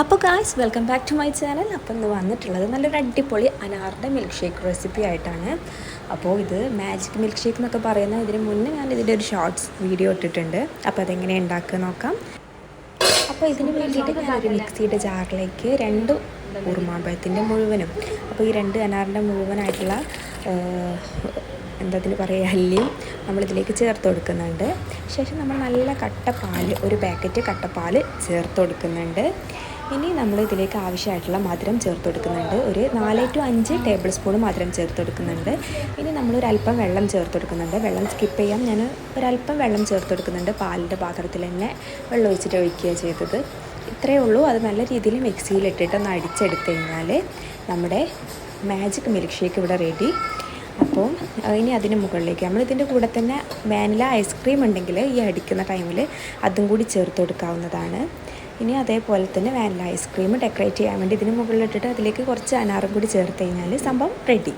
അപ്പോൾ guys welcome back to my channel. അപ്പോൾ ഇന്ന് വന്നിട്ടുള്ളത് നല്ലൊരു അടിപൊളി അനാറിൻ്റെ മിൽക്ക് ഷേക്ക് റെസിപ്പി ആയിട്ടാണ്. അപ്പോൾ ഇത് മാജിക് മിൽക്ക് ഷേക്ക് എന്നൊക്കെ പറയുന്ന ഇതിന് മുന്നേ ഞാൻ ഇതിൻ്റെ ഒരു ഷോർട്സ് വീഡിയോ ഇട്ടിട്ടുണ്ട്. അപ്പോൾ അതെങ്ങനെ ഉണ്ടാക്കുക നോക്കാം. അപ്പോൾ ഇതിന് വേണ്ടിയിട്ട് ഞാനൊരു മിക്സിയുടെ ജാറിലേക്ക് 2 ഉറുമാമ്പഴത്തിൻ്റെ മുഴുവനും, അപ്പോൾ ഈ 2 അനാറിൻ്റെ മുഴുവനായിട്ടുള്ള എന്താ പറയുക അല്ലിയും നമ്മളിതിലേക്ക് ചേർത്ത് കൊടുക്കുന്നുണ്ട്. ശേഷം നമ്മൾ നല്ല കട്ടപ്പാൽ, ഒരു പാക്കറ്റ് കട്ടപ്പാൽ ചേർത്ത് കൊടുക്കുന്നുണ്ട്. ഇനി നമ്മൾ ഇതിലേക്ക് ആവശ്യമായിട്ടുള്ള മധുരം ചേർത്ത് കൊടുക്കുന്നുണ്ട്. ഒരു 4 to 5 ടേബിൾ സ്പൂൺ മധുരം ചേർത്ത് കൊടുക്കുന്നുണ്ട്. ഇനി നമ്മളൊരല്പം വെള്ളം ചേർത്ത് കൊടുക്കുന്നുണ്ട്. വെള്ളം സ്കിപ്പ് ചെയ്യാം, ഞാൻ ഒരല്പം വെള്ളം ചേർത്ത് കൊടുക്കുന്നുണ്ട്. പാലിൻ്റെ പാത്രത്തിൽ തന്നെ വെള്ളം ഒഴിച്ചിട്ട് ഒഴിക്കുക ചെയ്തത്. ഇത്രയേ ഉള്ളൂ. അത് നല്ല രീതിയിൽ മിക്സിയിലിട്ടിട്ട് ഒന്ന് അടിച്ചെടുത്ത് കഴിഞ്ഞാൽ നമ്മുടെ മാജിക് മിൽക്ക് ഷേക്ക് ഇവിടെ റെഡി. അപ്പോൾ ഇനി അതിന് മുകളിലേക്ക് നമ്മളിതിൻ്റെ കൂടെ തന്നെ വാനില ഐസ്ക്രീം ഉണ്ടെങ്കിൽ ഈ അടിക്കുന്ന ടൈമിൽ അതും കൂടി ചേർത്ത് കൊടുക്കാവുന്നതാണ്. ഇനി അതേപോലെ തന്നെ വാനില ഐസ്ക്രീം ഡെക്കറേറ്റ് ചെയ്യാൻ വേണ്ടി ഇതിന് മുകളിലിട്ടിട്ട് അതിലേക്ക് കുറച്ച് അനാറും കൂടി ചേർത്ത് കഴിഞ്ഞാൽ സംഭവം റെഡി.